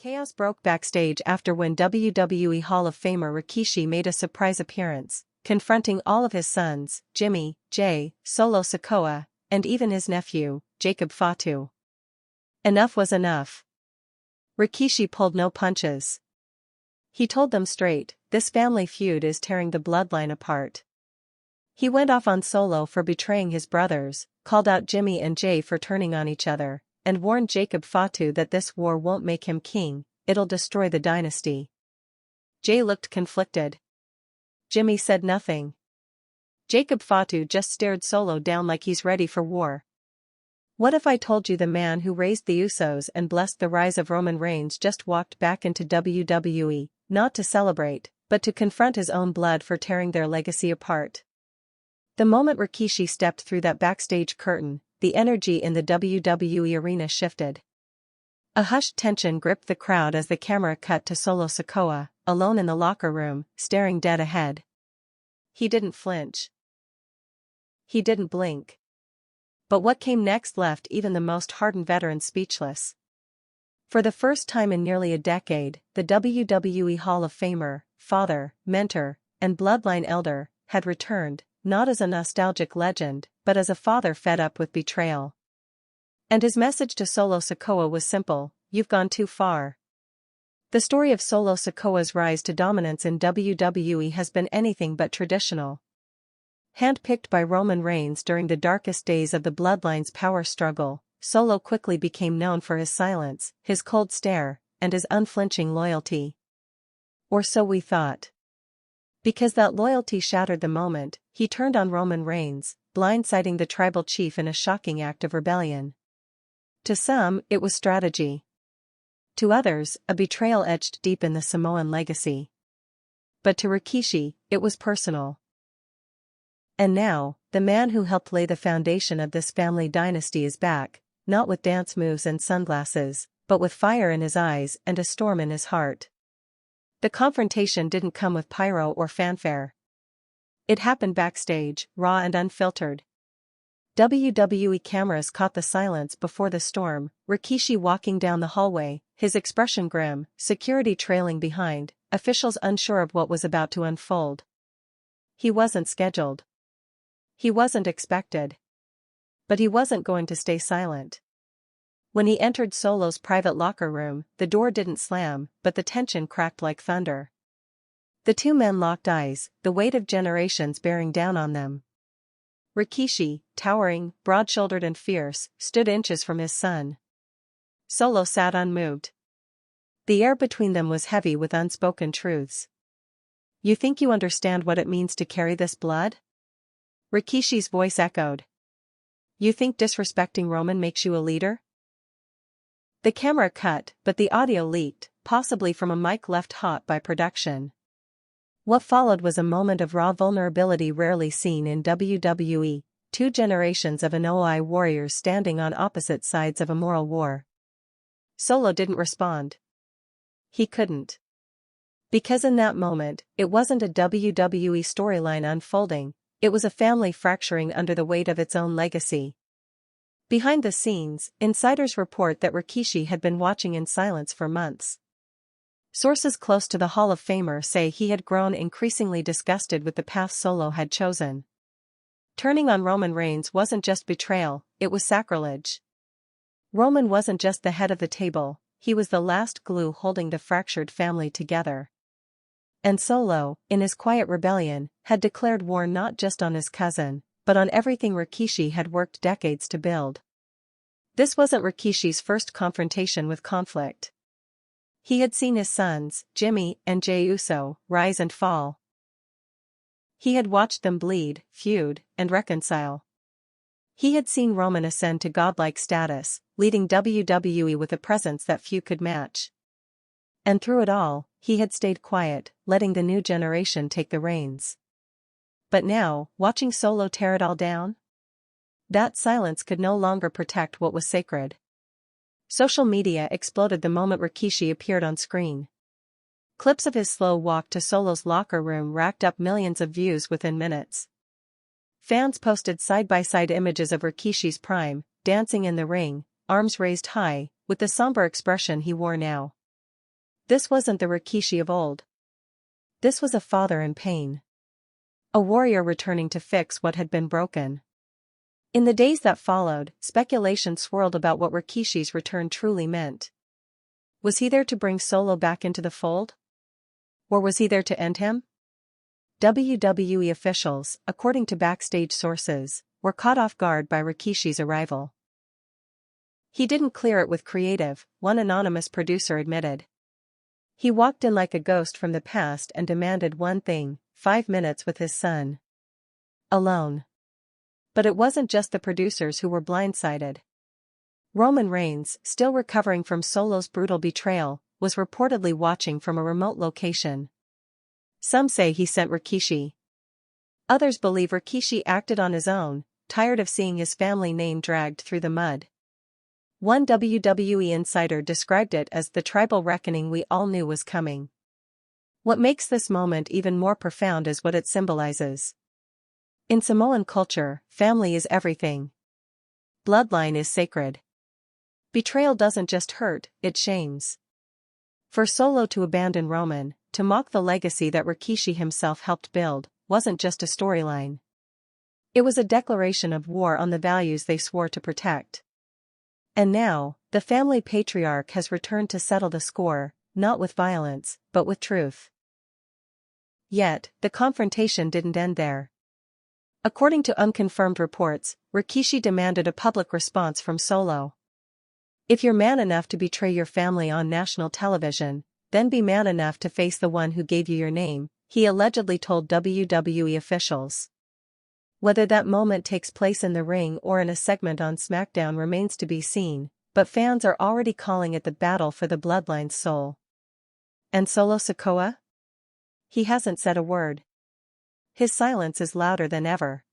Chaos broke backstage after when WWE Hall of Famer Rikishi made a surprise appearance, confronting all of his sons, Jimmy, Jay, Solo Sikoa, and even his nephew, Jacob Fatu. Enough was enough. Rikishi pulled no punches. He told them straight, this family feud is tearing the bloodline apart. He went off on Solo for betraying his brothers, called out Jimmy and Jay for turning on each other, and warned Jacob Fatu that this war won't make him king, it'll destroy the dynasty. Jay looked conflicted. Jimmy said nothing. Jacob Fatu just stared Solo down like he's ready for war. What if I told you the man who raised the Usos and blessed the rise of Roman Reigns just walked back into WWE, not to celebrate, but to confront his own blood for tearing their legacy apart? The moment Rakishi stepped through that backstage curtain, the energy in the WWE arena shifted. A hushed tension gripped the crowd as the camera cut to Solo Sikoa, alone in the locker room, staring dead ahead. He didn't flinch. He didn't blink. But what came next left even the most hardened veterans speechless. For the first time in nearly a decade, the WWE Hall of Famer, father, mentor, and bloodline elder, had returned, not as a nostalgic legend, but as a father fed up with betrayal. And his message to Solo Sikoa was simple: you've gone too far. The story of Solo Sikoa's rise to dominance in WWE has been anything but traditional. Handpicked by Roman Reigns during the darkest days of the Bloodline's power struggle, Solo quickly became known for his silence, his cold stare, and his unflinching loyalty. Or so we thought. Because that loyalty shattered the moment he turned on Roman Reigns, blindsiding the tribal chief in a shocking act of rebellion. To some, it was strategy. To others, a betrayal etched deep in the Samoan legacy. But to Rikishi, it was personal. And now, the man who helped lay the foundation of this family dynasty is back, not with dance moves and sunglasses, but with fire in his eyes and a storm in his heart. The confrontation didn't come with pyro or fanfare. It happened backstage, raw and unfiltered. WWE cameras caught the silence before the storm, Rikishi walking down the hallway, his expression grim, security trailing behind, officials unsure of what was about to unfold. He wasn't scheduled. He wasn't expected. But he wasn't going to stay silent. When he entered Solo's private locker room, the door didn't slam, but the tension cracked like thunder. The two men locked eyes, the weight of generations bearing down on them. Rikishi, towering, broad-shouldered and fierce, stood inches from his son. Solo sat unmoved. The air between them was heavy with unspoken truths. You think you understand what it means to carry this blood? Rikishi's voice echoed. You think disrespecting Roman makes you a leader? The camera cut, but the audio leaked, possibly from a mic left hot by production. What followed was a moment of raw vulnerability rarely seen in WWE, two generations of Anoa'i warriors standing on opposite sides of a moral war. Solo didn't respond. He couldn't. Because in that moment, it wasn't a WWE storyline unfolding, it was a family fracturing under the weight of its own legacy. Behind the scenes, insiders report that Rakishi had been watching in silence for months. Sources close to the Hall of Famer say he had grown increasingly disgusted with the path Solo had chosen. Turning on Roman Reigns wasn't just betrayal, it was sacrilege. Roman wasn't just the head of the table, he was the last glue holding the fractured family together. And Solo, in his quiet rebellion, had declared war not just on his cousin, but on everything Rakishi had worked decades to build. This wasn't Rikishi's first confrontation with conflict. He had seen his sons, Jimmy and Jey Uso, rise and fall. He had watched them bleed, feud, and reconcile. He had seen Roman ascend to godlike status, leading WWE with a presence that few could match. And through it all, he had stayed quiet, letting the new generation take the reins. But now, watching Solo tear it all down? That silence could no longer protect what was sacred. Social media exploded the moment Rikishi appeared on screen. Clips of his slow walk to Solo's locker room racked up millions of views within minutes. Fans posted side-by-side images of Rikishi's prime, dancing in the ring, arms raised high, with the somber expression he wore now. This wasn't the Rikishi of old. This was a father in pain. A warrior returning to fix what had been broken. In the days that followed, speculation swirled about what Rikishi's return truly meant. Was he there to bring Solo back into the fold? Or was he there to end him? WWE officials, according to backstage sources, were caught off guard by Rikishi's arrival. He didn't clear it with creative, one anonymous producer admitted. He walked in like a ghost from the past and demanded one thing: 5 minutes with his son. Alone. But it wasn't just the producers who were blindsided. Roman Reigns, still recovering from Solo's brutal betrayal, was reportedly watching from a remote location. Some say he sent Rakishi. Others believe Rikishi acted on his own, tired of seeing his family name dragged through the mud. One WWE insider described it as the tribal reckoning we all knew was coming. What makes this moment even more profound is what it symbolizes. In Samoan culture, family is everything. Bloodline is sacred. Betrayal doesn't just hurt, it shames. For Solo to abandon Roman, to mock the legacy that Rikishi himself helped build, wasn't just a storyline. It was a declaration of war on the values they swore to protect. And now, the family patriarch has returned to settle the score, not with violence, but with truth. Yet, the confrontation didn't end there. According to unconfirmed reports, Rikishi demanded a public response from Solo. If you're man enough to betray your family on national television, then be man enough to face the one who gave you your name, he allegedly told WWE officials. Whether that moment takes place in the ring or in a segment on SmackDown remains to be seen, but fans are already calling it the battle for the Bloodline's soul. And Solo Sikoa? He hasn't said a word. His silence is louder than ever.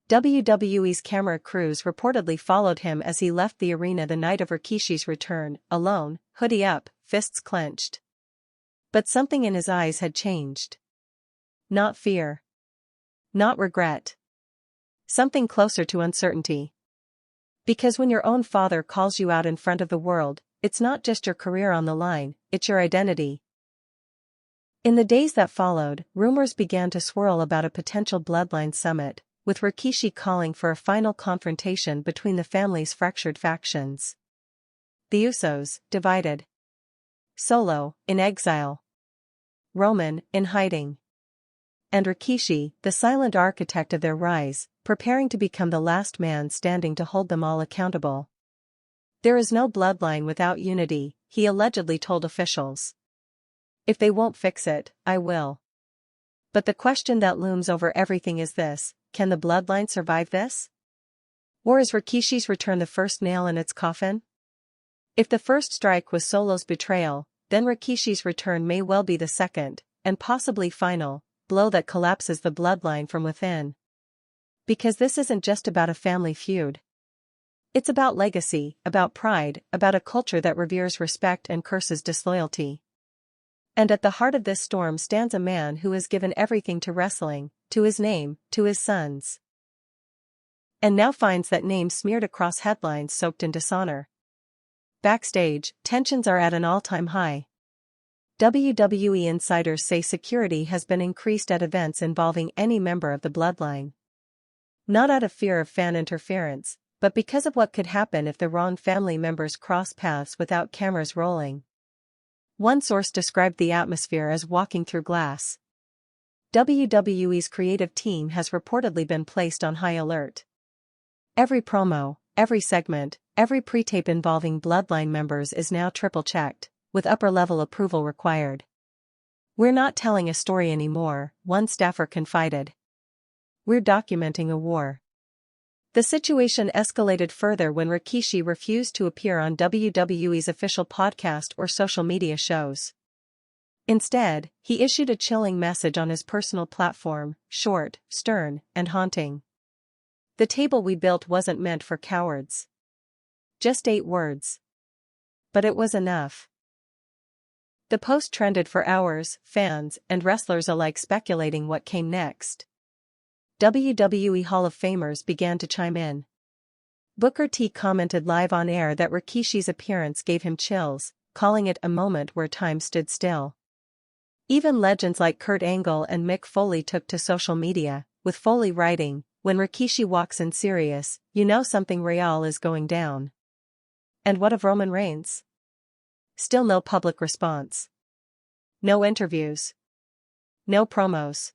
WWE's camera crews reportedly followed him as he left the arena the night of Rikishi's return, alone, hoodie up, fists clenched. But something in his eyes had changed. Not fear. Not regret. Something closer to uncertainty. Because when your own father calls you out in front of the world, it's not just your career on the line, it's your identity. In the days that followed, rumors began to swirl about a potential Bloodline summit, with Rakishi calling for a final confrontation between the family's fractured factions. The Usos, divided. Solo, in exile. Roman, in hiding. And Rikishi, the silent architect of their rise, preparing to become the last man standing to hold them all accountable. There is no bloodline without unity, he allegedly told officials. If they won't fix it, I will. But the question that looms over everything is this: can the bloodline survive this? Or is Rikishi's return the first nail in its coffin? If the first strike was Solo's betrayal, then Rikishi's return may well be the second, and possibly final, blow that collapses the bloodline from within. Because this isn't just about a family feud. It's about legacy, about pride, about a culture that reveres respect and curses disloyalty. And at the heart of this storm stands a man who has given everything to wrestling, to his name, to his sons. And now finds that name smeared across headlines soaked in dishonor. Backstage, tensions are at an all-time high. WWE insiders say security has been increased at events involving any member of the bloodline. Not out of fear of fan interference, but because of what could happen if the wrong family members cross paths without cameras rolling. One source described the atmosphere as walking through glass. WWE's creative team has reportedly been placed on high alert. Every promo, every segment, every pre-tape involving bloodline members is now triple-checked, with upper-level approval required. We're not telling a story anymore, one staffer confided. We're documenting a war. The situation escalated further when Rakishi refused to appear on WWE's official podcast or social media shows. Instead, he issued a chilling message on his personal platform, short, stern, and haunting. The table we built wasn't meant for cowards. Just 8 words. But it was enough. The post trended for hours, fans and wrestlers alike speculating what came next. WWE Hall of Famers began to chime in. Booker T commented live on air that Rikishi's appearance gave him chills, calling it a moment where time stood still. Even legends like Kurt Angle and Mick Foley took to social media, with Foley writing, "When Rikishi walks in serious, you know something real is going down." And what of Roman Reigns? Still no public response. No interviews. No promos.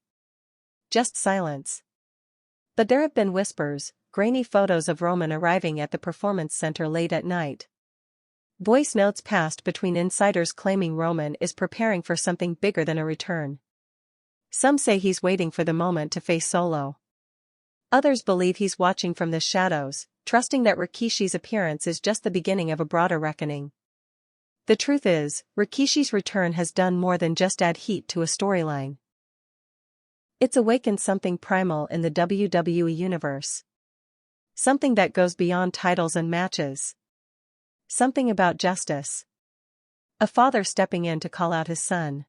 Just silence. But there have been whispers, grainy photos of Roman arriving at the Performance Center late at night. Voice notes passed between insiders claiming Roman is preparing for something bigger than a return. Some say he's waiting for the moment to face Solo. Others believe he's watching from the shadows, trusting that Rikishi's appearance is just the beginning of a broader reckoning. The truth is, Rikishi's return has done more than just add heat to a storyline. It's awakened something primal in the WWE universe. Something that goes beyond titles and matches. Something about justice. A father stepping in to call out his son.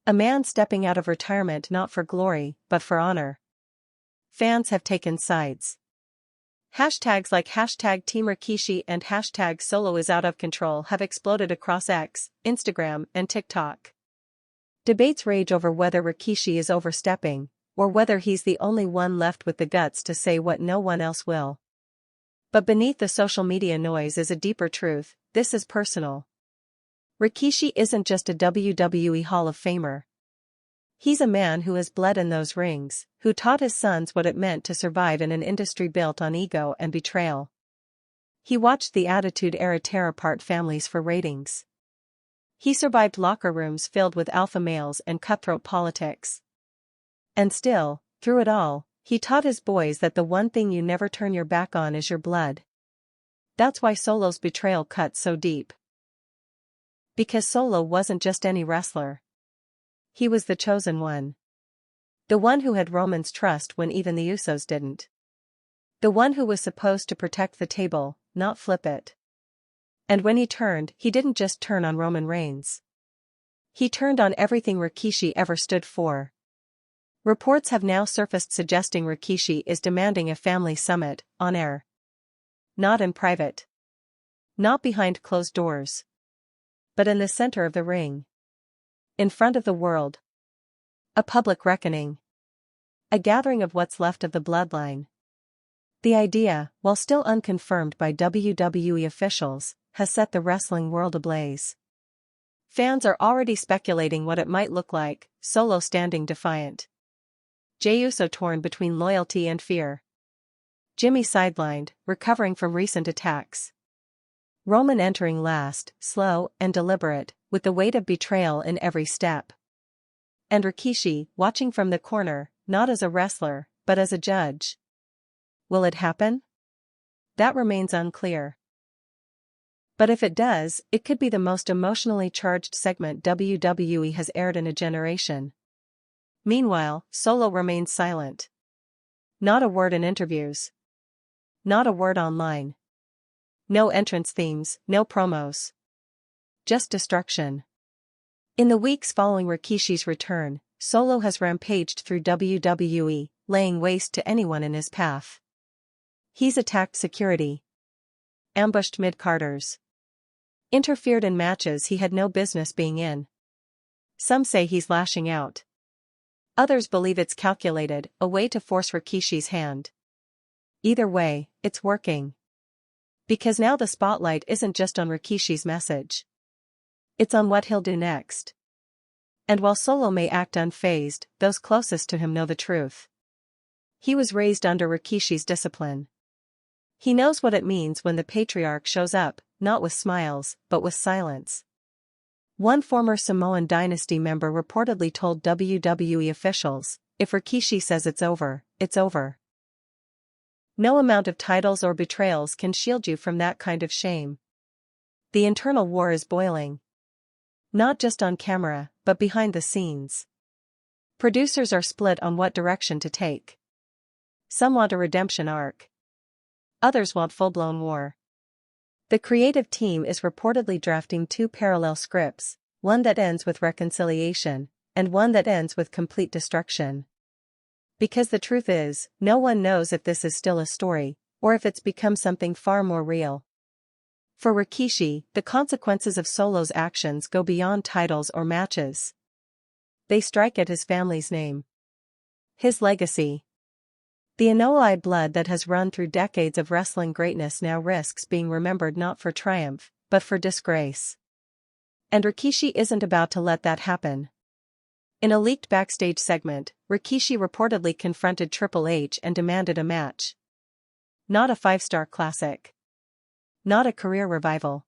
A man stepping out of retirement not for glory, but for honor. Fans have taken sides. Hashtags like hashtag Team Rakishi and hashtag Solo is out of control have exploded across X, Instagram, and TikTok. Debates rage over whether Rikishi is overstepping, or whether he's the only one left with the guts to say what no one else will. But beneath the social media noise is a deeper truth: this is personal. Rikishi isn't just a WWE Hall of Famer. He's a man who has bled in those rings, who taught his sons what it meant to survive in an industry built on ego and betrayal. He watched the Attitude Era tear apart families for ratings. He survived locker rooms filled with alpha males and cutthroat politics. And still, through it all, he taught his boys that the one thing you never turn your back on is your blood. That's why Solo's betrayal cut so deep. Because Solo wasn't just any wrestler. He was the chosen one. The one who had Roman's trust when even the Usos didn't. The one who was supposed to protect the table, not flip it. And when he turned, he didn't just turn on Roman Reigns. He turned on everything Rikishi ever stood for. Reports have now surfaced suggesting Rikishi is demanding a family summit, on air. Not in private. Not behind closed doors. But in the center of the ring. In front of the world. A public reckoning. A gathering of what's left of the bloodline. The idea, while still unconfirmed by WWE officials, has set the wrestling world ablaze. Fans are already speculating what it might look like: Solo standing defiant. Jey Uso torn between loyalty and fear. Jimmy sidelined, recovering from recent attacks. Roman entering last, slow and deliberate, with the weight of betrayal in every step. And Rikishi, watching from the corner, not as a wrestler, but as a judge. Will it happen? That remains unclear. But if it does, it could be the most emotionally charged segment WWE has aired in a generation. Meanwhile, Solo remains silent. Not a word in interviews. Not a word online. No entrance themes, no promos. Just destruction. In the weeks following Rikishi's return, Solo has rampaged through WWE, laying waste to anyone in his path. He's attacked security. Ambushed mid-carders. Interfered in matches he had no business being in. Some say he's lashing out. Others believe it's calculated, a way to force Rikishi's hand. Either way, it's working. Because now the spotlight isn't just on Rikishi's message. It's on what he'll do next. And while Solo may act unfazed, those closest to him know the truth. He was raised under Rikishi's discipline. He knows what it means when the patriarch shows up, not with smiles, but with silence. One former Samoan dynasty member reportedly told WWE officials, "If Rikishi says it's over, it's over." No amount of titles or betrayals can shield you from that kind of shame. The internal war is boiling. Not just on camera, but behind the scenes. Producers are split on what direction to take. Some want a redemption arc. Others want full-blown war. The creative team is reportedly drafting 2 parallel scripts, one that ends with reconciliation, and one that ends with complete destruction. Because the truth is, no one knows if this is still a story, or if it's become something far more real. For Rikishi, the consequences of Solo's actions go beyond titles or matches. They strike at his family's name. His legacy. The Inoue blood that has run through decades of wrestling greatness now risks being remembered not for triumph, but for disgrace. And Rikishi isn't about to let that happen. In a leaked backstage segment, Rikishi reportedly confronted Triple H and demanded a match. Not a five-star classic. Not a career revival.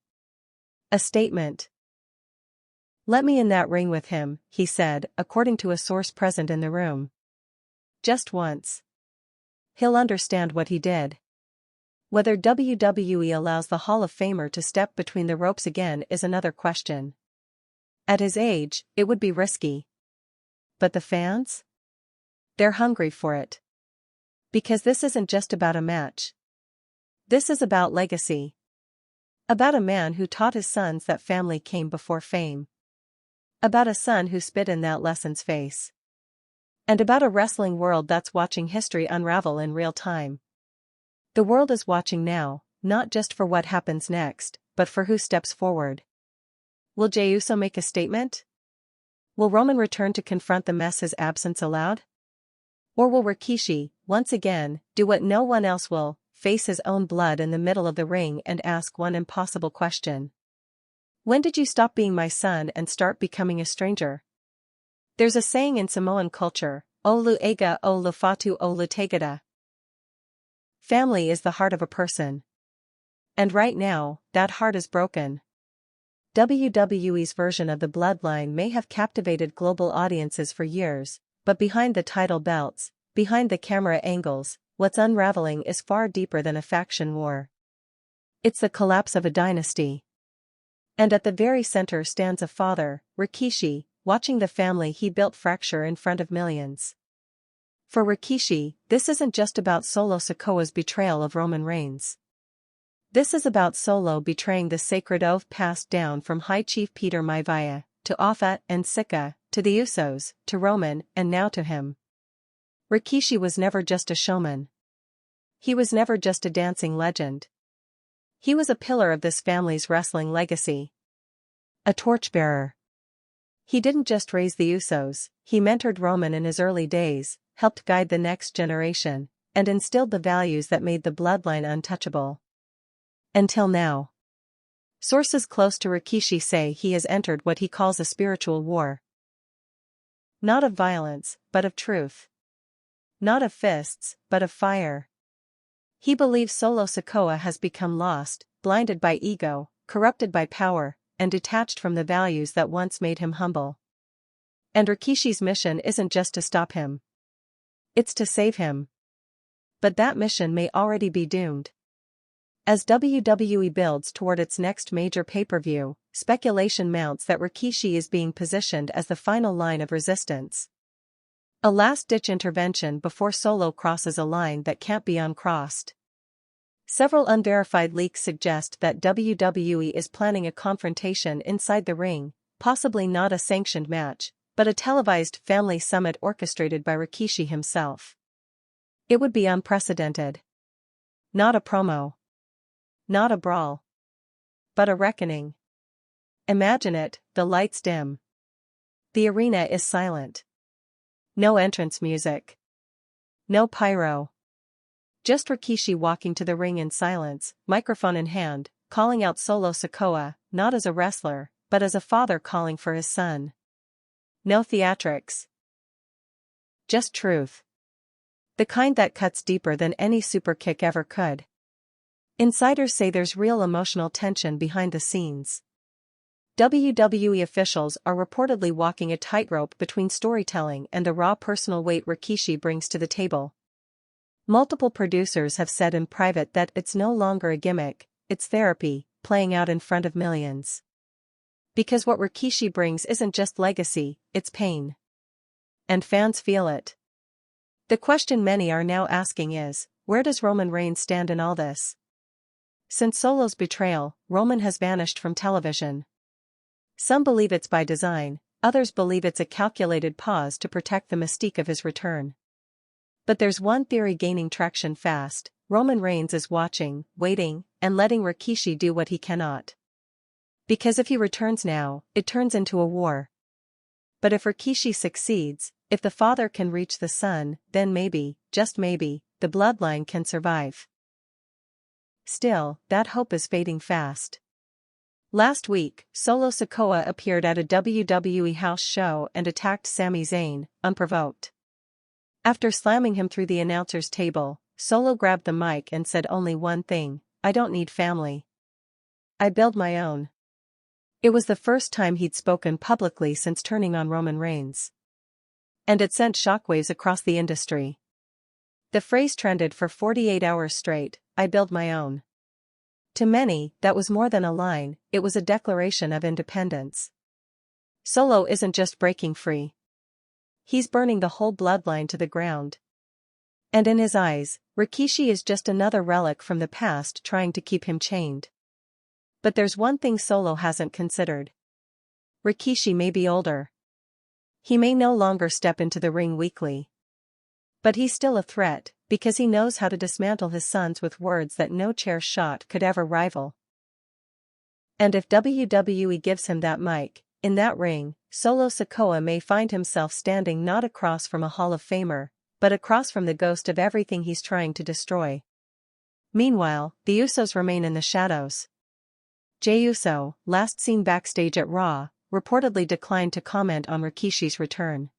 A statement. "Let me in that ring with him," he said, according to a source present in the room. "Just once. He'll understand what he did." Whether WWE allows the Hall of Famer to step between the ropes again is another question. At his age, it would be risky. But the fans? They're hungry for it. Because this isn't just about a match. This is about legacy. About a man who taught his sons that family came before fame. About a son who spit in that lesson's face. And about a wrestling world that's watching history unravel in real time. The world is watching now, not just for what happens next, but for who steps forward. Will Jey Uso make a statement? Will Roman return to confront the mess his absence allowed? Or will Rikishi, once again, do what no one else will, face his own blood in the middle of the ring and ask one impossible question? When did you stop being my son and start becoming a stranger? There's a saying in Samoan culture, "Olu ega o lufatu o lutegada." Family is the heart of a person. And right now, that heart is broken. WWE's version of the Bloodline may have captivated global audiences for years, but behind the title belts, behind the camera angles, what's unraveling is far deeper than a faction war. It's the collapse of a dynasty. And at the very center stands a father, Rikishi, watching the family he built fracture in front of millions. For Rikishi, this isn't just about Solo Sikoa's betrayal of Roman Reigns. This is about Solo betraying the sacred oath passed down from High Chief Peter Maivia, to Alpha and Sika, to the Usos, to Roman, and now to him. Rikishi was never just a showman. He was never just a dancing legend. He was a pillar of this family's wrestling legacy. A torchbearer. He didn't just raise the Usos, he mentored Roman in his early days, helped guide the next generation, and instilled the values that made the bloodline untouchable. Until now. Sources close to Rikishi say he has entered what he calls a spiritual war. Not of violence, but of truth. Not of fists, but of fire. He believes Solo Sikoa has become lost, blinded by ego, corrupted by power, and detached from the values that once made him humble. And Rikishi's mission isn't just to stop him. It's to save him. But that mission may already be doomed. As WWE builds toward its next major pay-per-view, speculation mounts that Rikishi is being positioned as the final line of resistance. A last-ditch intervention before Solo crosses a line that can't be uncrossed. Several unverified leaks suggest that WWE is planning a confrontation inside the ring, possibly not a sanctioned match, but a televised family summit orchestrated by Rikishi himself. It would be unprecedented. Not a promo. Not a brawl. But a reckoning. Imagine it, the lights dim. The arena is silent. No entrance music. No pyro. Just Rikishi walking to the ring in silence, microphone in hand, calling out Solo Sikoa, not as a wrestler, but as a father calling for his son. No theatrics. Just truth. The kind that cuts deeper than any super kick ever could. Insiders say there's real emotional tension behind the scenes. WWE officials are reportedly walking a tightrope between storytelling and the raw personal weight Rikishi brings to the table. Multiple producers have said in private that it's no longer a gimmick, it's therapy, playing out in front of millions. Because what Rikishi brings isn't just legacy, it's pain. And fans feel it. The question many are now asking is, where does Roman Reigns stand in all this? Since Solo's betrayal, Roman has vanished from television. Some believe it's by design, others believe it's a calculated pause to protect the mystique of his return. But there's one theory gaining traction fast: Roman Reigns is watching, waiting, and letting Rikishi do what he cannot. Because if he returns now, it turns into a war. But if Rikishi succeeds, if the father can reach the son, then maybe, just maybe, the bloodline can survive. Still, that hope is fading fast. Last week, Solo Sikoa appeared at a WWE house show and attacked Sami Zayn, unprovoked. After slamming him through the announcer's table, Solo grabbed the mic and said only one thing: "I don't need family. I build my own." It was the first time he'd spoken publicly since turning on Roman Reigns. And it sent shockwaves across the industry. The phrase trended for 48 hours straight: "I build my own." To many, that was more than a line, it was a declaration of independence. Solo isn't just breaking free. He's burning the whole bloodline to the ground. And in his eyes, Rakishi is just another relic from the past trying to keep him chained. But there's one thing Solo hasn't considered. Rikishi may be older. He may no longer step into the ring weekly. But he's still a threat, because he knows how to dismantle his sons with words that no chair shot could ever rival. And if WWE gives him that mic, in that ring, Solo Sikoa may find himself standing not across from a Hall of Famer, but across from the ghost of everything he's trying to destroy. Meanwhile, the Usos remain in the shadows. Jey Uso, last seen backstage at Raw, reportedly declined to comment on Rikishi's return.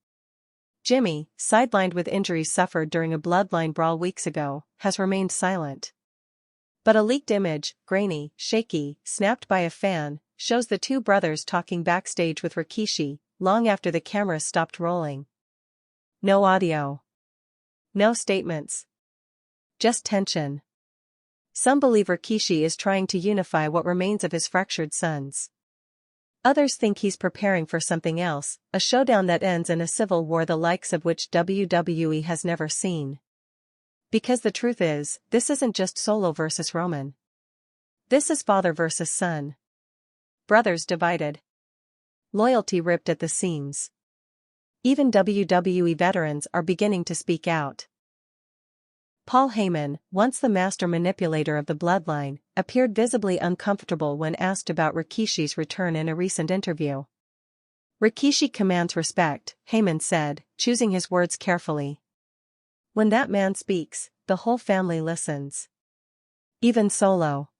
Jimmy, sidelined with injuries suffered during a bloodline brawl weeks ago, has remained silent. But a leaked image, grainy, shaky, snapped by a fan, shows the two brothers talking backstage with Rikishi, long after the cameras stopped rolling. No audio. No statements. Just tension. Some believe Rikishi is trying to unify what remains of his fractured sons. Others think he's preparing for something else, a showdown that ends in a civil war the likes of which WWE has never seen. Because the truth is, this isn't just Solo versus Roman. This is father versus son. Brothers divided. Loyalty ripped at the seams. Even WWE veterans are beginning to speak out. Paul Heyman, once the master manipulator of the bloodline, appeared visibly uncomfortable when asked about Rikishi's return in a recent interview. "Rikishi commands respect," Heyman said, choosing his words carefully. "When that man speaks, the whole family listens. Even Solo."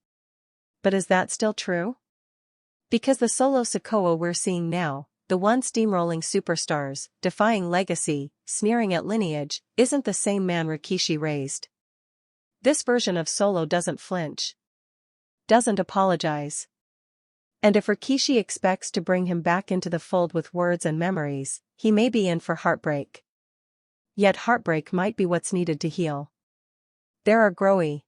But is that still true? Because the Solo Sikoa we're seeing now, the one steamrolling superstars, defying legacy, sneering at lineage, isn't the same man Rikishi raised. This version of Solo doesn't flinch. Doesn't apologize. And if Rikishi expects to bring him back into the fold with words and memories, he may be in for heartbreak. Yet heartbreak might be what's needed to heal. There are growing